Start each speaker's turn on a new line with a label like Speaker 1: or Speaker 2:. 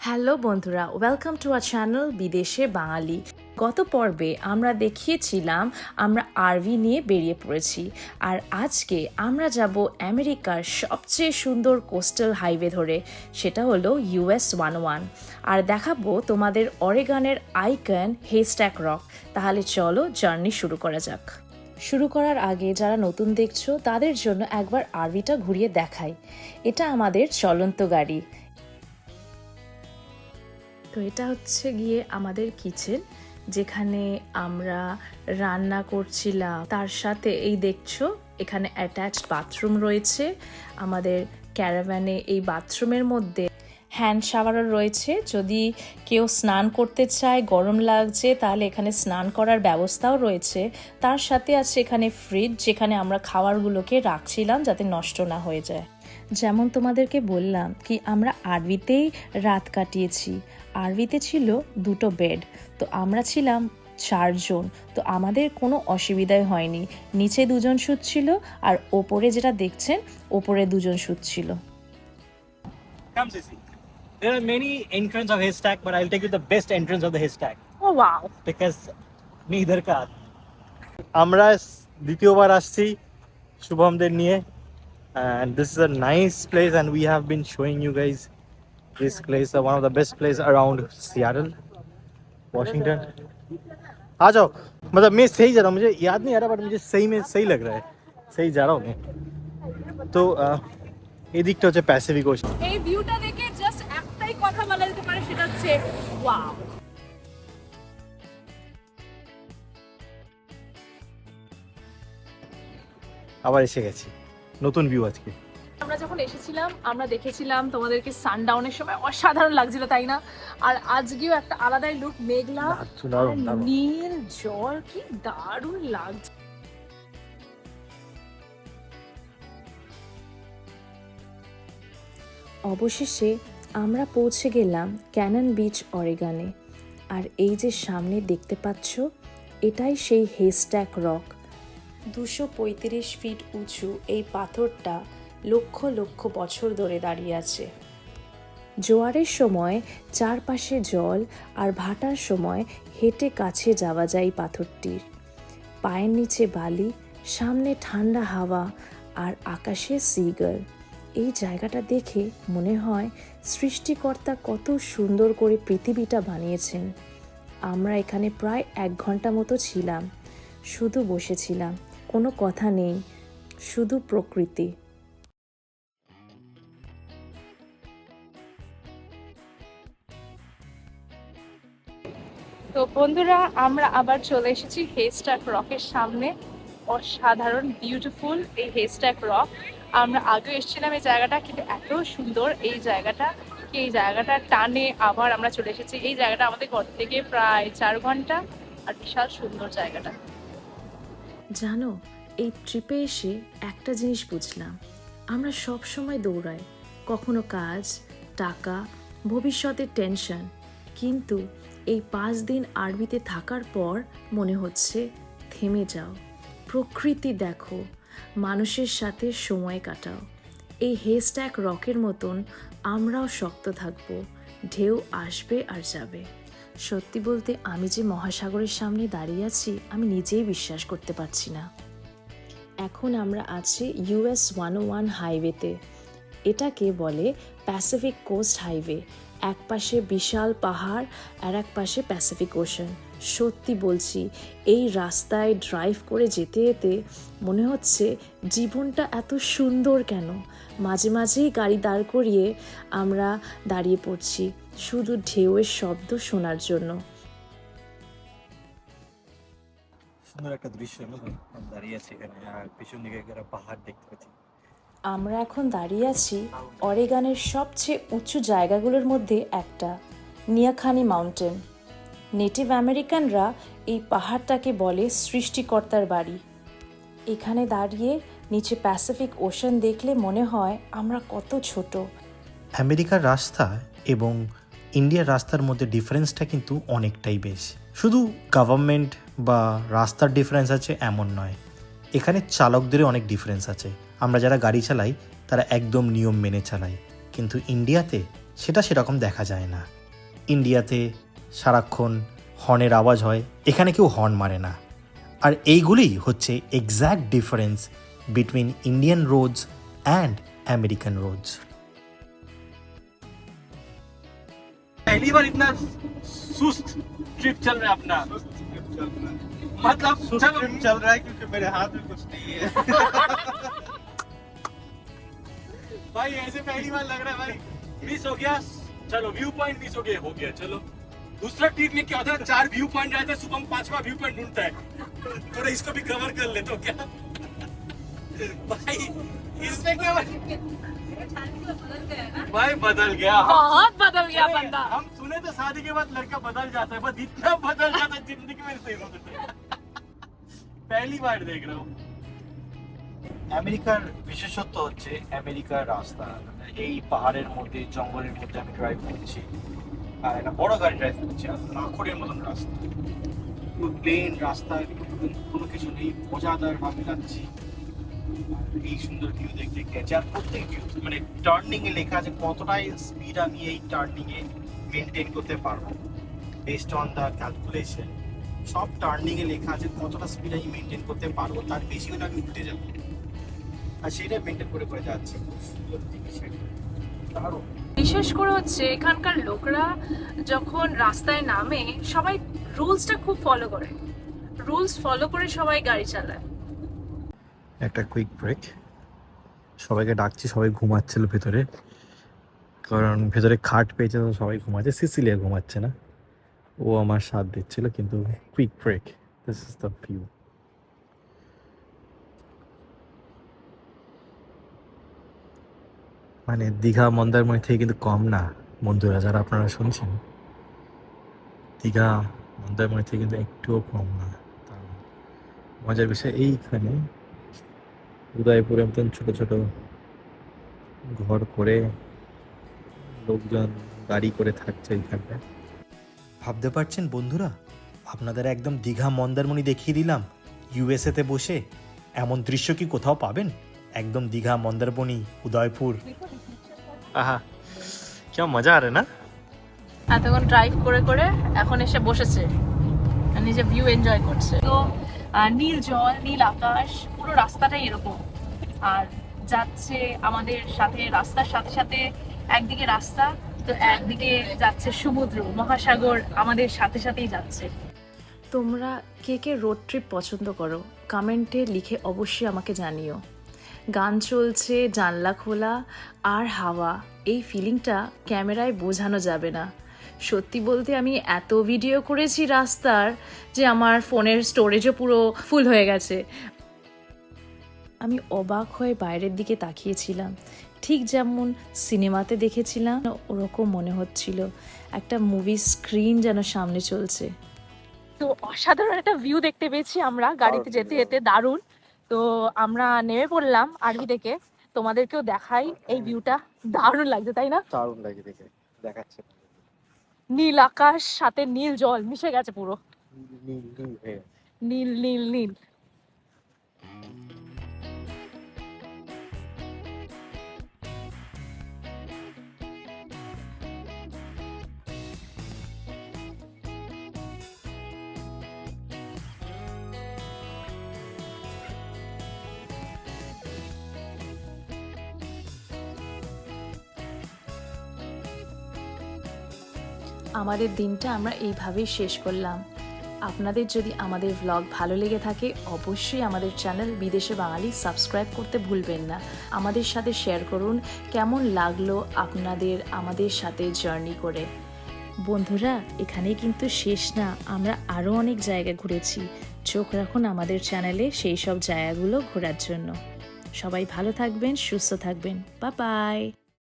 Speaker 1: Hello বন্ধুরা, welcome to our channel বিদেশে বাঙালি। গত পর্বে আমরা দেখিয়েছিলাম আমরা আরভি নিয়ে বেরিয়ে পড়েছি, আর আজকে আমরা যাব আমেরিকার সবচেয়ে সুন্দর কোস্টাল হাইওয়ে ধরে, সেটা হলো US 101, আর দেখাবো তোমাদের অরেগনের আইকন হেস্ট্যাক রক। তাহলে চলো জার্নি শুরু করা যাক। শুরু করার আগে যারা নতুন দেখছো তাদের জন্য একবার আরভিটা ঘুরিয়ে দেখাই। এটা আমাদের চলন্ত গাড়ি। তো এটা হচ্ছে গিয়ে আমাদের কিচেন, যেখানে আমরা রান্না করছিলাম। তার সাথে এই দেখছো এখানে অ্যাটাচড বাথরুম রয়েছে। আমাদের ক্যারাভ্যানে এই বাথরুমের মধ্যে হ্যান্ড শাওয়ারও রয়েছে। যদি কেউ স্নান করতে চায়, গরম লাগছে, তাহলে এখানে স্নান করার ব্যবস্থাও রয়েছে। তার সাথে আছে এখানে ফ্রিজ, যেখানে আমরা খাবারগুলোকে রাখছিলাম যাতে নষ্ট না হয়ে যায়। যেমন তোমাদেরকে বললাম কি আমরা আরভিতেই রাত কাটিয়েছি। আরভিতে ছিল 2টো বেড, তো আমরা ছিলাম 4 জন। তো আমাদের কোনো অসুবিধাই হয়নি। নিচে 2জন শুচ্ছিল, আর ওপরে যেটা দেখছেন ওপরে 2জন শুচ্ছিল।
Speaker 2: Come, Sissy. There are many entrances of haystack, but I'll take you the best entrance of the haystack
Speaker 1: ও ওয়াও!
Speaker 2: because me इधर का আমরা দ্বিতীয়বার আসছি শুভমদের নিয়ে, and this is a nice place and we have been showing you guys this place, one of the best place around Seattle, Washington. आ जाओ, मतलब मैं सही जा रहा हूँ, मुझे याद नहीं आ रहा बट मुझे सही में सही लग रहा है, सही जा रहा हूँ मैं। तो ये दिखता হচ্ছে প্যাসিফিক ওশান।
Speaker 1: এই ভিউটা দেখে জাস্ট একটাই কথা বলা যেতে পারে, সেটা হচ্ছে ওয়াও।
Speaker 2: আবার এসে গেছি, নতুন ভিউ আজকে।
Speaker 1: আমরা যখন এসেছিলাম আমরা দেখেছিলাম তোমাদেরকে সানডাউনের সময় অসাধারণ লাগছিল, তাই না? আর আজকেও একটা আলাদাই লুক, মেঘলা আর নীল জল, কি দারুণ লাগছে। অবশেষে আমরা পৌঁছে গেলাম ক্যানন বিচ, অরেগনে। আর এই যে সামনে দেখতে পাচ্ছ, এটাই সেই হেস্ট্যাক রক। 235 ফিট উঁচু এই পাথরটা লক্ষ লক্ষ বছর ধরে দাঁড়িয়ে আছে। জোয়ারের সময় চারপাশে জল, আর ভাটার সময় হেঁটে কাছে যাওয়া যায় এই পাথরটির। পায়ের নিচে বালি, সামনে ঠান্ডা হাওয়া, আর আকাশে সিগাল। এই জায়গাটা দেখে মনে হয় সৃষ্টিকর্তা কত সুন্দর করে পৃথিবীটা বানিয়েছেন। আমরা এখানে প্রায় 1 ঘন্টা মতো ছিলাম, শুধু বসেছিলাম, কোনো কথা নেই, শুধু প্রকৃতি। তো বন্ধুরা, আমরা আবার চলে এসেছি হেস্ট্যাক রকের সামনে। অসাধারণ বিউটিফুল এই হেস্ট্যাক রক। আমরা আগে এসেছিলাম এই জায়গাটা, কিন্তু এত সুন্দর এই জায়গাটা, কি এই জায়গাটা টানে আবার আমরা চলে এসেছি। এই জায়গাটা আমাদের ঘর থেকে প্রায় 4 ঘন্টা, আর বিশাল সুন্দর জায়গাটা। জানো, এই ট্রিপে এসে একটা জিনিস বুঝলাম, আমরা সব সময় দৌড়াই, কখনো কাজ, টাকা, ভবিষ্যতের টেনশন, কিন্তু এই 5 দিন আরভিতে থাকার পর মনে হচ্ছে থেমে যাও, প্রকৃতি দেখো, মানুষের সাথে সময় কাটাও। এই হেস্ট্যাক রকের মতন আমরাও শক্ত থাকবো, ঢেউ আসবে আর যাবে। সত্যি বলতে আমি যে মহাসাগরের সামনে দাঁড়িয়ে আছি আমি নিজেই বিশ্বাস করতে পারছি না। এখন আমরা আছি US 101 হাইওয়েতে। এটাকে বলে প্যাসিফিক কোস্ট হাইওয়ে। এক পাশে বিশাল পাহাড়, আর এক পাশে প্যাসিফিক ওশান। সত্যি বলছি, এই রাস্তায় ড্রাইভ করে যেতে যেতে মনে হচ্ছে জীবনটা এত সুন্দর কেন। মাঝে মাঝেই গাড়ি দাঁড় করিয়ে আমরা দাঁড়িয়ে পড়ছি শুধু ঢেউয়ের শব্দ শোনার জন্য।
Speaker 2: সুন্দর একটা দৃশ্য, দাঁড়িয়ে আছে এখানে, আর পিছন দিকে একটা পাহাড় দেখতে পাচ্ছি।
Speaker 1: আমরা এখন দাঁড়িয়ে আছি অরেগনের সবচেয়ে উঁচু জায়গাগুলোর মধ্যে একটা, নিয়াখানি মাউন্টেন। নেটিভ আমেরিকানরা এই পাহাড়টাকে বলে সৃষ্টিকর্তার বাড়ি। এখানে দাঁড়িয়ে নিচে প্যাসিফিক ওশান দেখলে মনে হয় আমরা কত ছোট।
Speaker 3: আমেরিকার রাস্তা এবং ইন্ডিয়ার রাস্তার মধ্যে ডিফারেন্সটা কিন্তু অনেকটাই বেশি। শুধু গভর্নমেন্ট বা রাস্তার ডিফারেন্স আছে এমন নয়, এখানে চালকদেরও অনেক ডিফারেন্স আছে। আমরা যারা গাড়ি চালাই তারা একদম নিয়ম মেনে চালাই, কিন্তু ইন্ডিয়াতে সেটা সেরকম দেখা যায় না। ইন্ডিয়াতে সারাক্ষণ হর্নের আওয়াজ হয়, এখানে কেউ হর্ন মারে না। আর এইগুলি হচ্ছে exact difference between Indian roads and American roads.
Speaker 2: पहली बार इतना सुस्त ट्रिप चल रहा है अपना, मतलब सुस्त ट्रिप चल रहा है क्योंकि मेरे हाथ में कुछ नहीं है। भाई ऐसे पहली बार लग रहा है भाई, मिस हो गया, चलो व्यू पॉइंट मिस हो गया चलो। दूसरा ट्रिप में क्या होता है, 4 व्यू पॉइंट रहते हैं, शुभम 5वां व्यू पॉइंट ढूंढता है, थोड़ा इसको भी कवर कर ले तो क्या भाई इसमें क्या भाई बदल गया,
Speaker 1: बहुत बदल गया बंदा।
Speaker 2: हम सुने तो शादी के बाद लड़का बदल जाता है, बस इतना बदल जाता है जिंदगी में सही होता है। पहली बार देख रहा हूँ।
Speaker 3: আমেরিকার বিশেষত্ব হচ্ছে আমেরিকার রাস্তা। এই পাহাড়ের মধ্যে জঙ্গলের মধ্যে আমি ড্রাইভ করছি, আর একটা বড় গাড়ি ড্রাইভ করছি, আর লাখরের মতন রাস্তা, প্লেন রাস্তা, কোনো কিছু নেই, মজাদার ভাবে যাচ্ছি। এই সুন্দর ভিউ দেখতে গেছে, আর প্রত্যেক ভিউ মানে টার্নিং এ লেখা আছে কতটাই স্পিড আমি এই টার্নিং এ মেনটেন করতে পারবো, বেসড অন দ্য ক্যালকুলেশন। সব টার্নিং এ লেখা আছে কতটা স্পিড আমি মেনটেন করতে পারবো, তার বেশি হলে আমি উঠে যাবো, আর সেটা মেনটেন করে করে যাচ্ছে। খুব সুন্দর জিনিস, দারুণ।
Speaker 1: বিশেষ করে হচ্ছে এখানকার লোকরা যখন রাস্তায় নামে সবাই রুলসটা খুব ফলো করে, রুলস ফলো করে সবাই গাড়ি চালায়।
Speaker 2: একটা কুইক ব্রেক, সবাইকে ডাকছি, সবাই ঘুমাচ্ছিল ভেতরে, কারণ ভেতরে খাট পেয়েছে তো সবাই ঘুমাচ্ছে। সিসিলিয়া ঘুমাচ্ছে না, ও আমার সাথ দিচ্ছিল, কিন্তু quick break. This is the view. মানে দীঘা মন্দারমণি থেকে কিন্তু কম না বন্ধুরা, যারা আপনারা শুনছেন, দীঘা মন্দারমণি থেকে কিন্তু একটুও কম না। তার মজার বিষয় এইখানে উদয়পুরের মতন ছোট ছোট ঘর করে লোকজন গাড়ি করে থাকছে এইখানটায়।
Speaker 3: ভাবতে পারছেন বন্ধুরা, আপনাদের একদম দীঘা মন্দারমণি দেখিয়ে দিলাম ইউএসএতে বসে। এমন দৃশ্য কি কোথাও পাবেন? একদম দীঘা মন্দারমণি উদয়পুর।
Speaker 2: আহা, কেমন মজা আরে না।
Speaker 1: এতক্ষণ ড্রাইভ করে করে এখন এসে বসেছে, নিজে ভিউ এনজয় করছে। তো নীল জল, নীল আকাশ, পুরো রাস্তাটাই এরকম। আর যাচ্ছে আমাদের সাথে, রাস্তার সাথে সাথে একদিকে রাস্তা, তো একদিকে যাচ্ছে সমুদ্র, মহাসাগর আমাদের সাথে সাথেই যাচ্ছে। তোমরা কে কে রোড ট্রিপ পছন্দ করো কমেন্টে লিখে অবশ্যই আমাকে জানিও। গান চলছে, জানলা খোলা আর হাওয়া, এই ফিলিংটা ক্যামেরায় বোঝানো যাবে না। সত্যি বলতে আমি এত ভিডিও করেছি রাস্তার যে আমার ফোনের স্টোরেজও পুরো ফুল হয়ে গেছে। আমি অবাক হয়ে বাইরের দিকে তাকিয়েছিলাম, ঠিক যেমন সিনেমাতে দেখেছিলাম ওরকম মনে হচ্ছিল, একটা মুভি স্ক্রিন যেন সামনে চলছে। তো অসাধারণ একটা ভিউ দেখতে পেয়েছি আমরা গাড়িতে যেতে যেতে, দারুণ। তো আমরা নেমে পড়লাম আরভি থেকে, তোমাদেরকেও দেখাই এই ভিউটা, দারুণ লাগছে তাই না?
Speaker 2: দারুণ লাগে দেখে, দেখাচ্ছে
Speaker 1: নীল আকাশ সাথে নীল জল মিশে গেছে পুরো,
Speaker 2: নীল নীল হয়ে গেছে।
Speaker 1: নীল নীল নীল। আমাদের দিনটা আমরা এইভাবেই শেষ করলাম। আপনাদের যদি আমাদের ভ্লগ ভালো লেগে থাকে অবশ্যই আমাদের চ্যানেল বিদেশে বাঙালি সাবস্ক্রাইব করতে ভুলবেন না। আমাদের সাথে শেয়ার করুন কেমন লাগলো আপনাদের আমাদের সাথে জার্নি করে। বন্ধুরা, এখানেই কিন্তু শেষ না, আমরা আরও অনেক জায়গা ঘুরেছি। চোখ রাখুন আমাদের চ্যানেলে সেই সব জায়গাগুলো ঘোরার জন্য। সবাই ভালো থাকবেন, সুস্থ থাকবেন। Bye bye.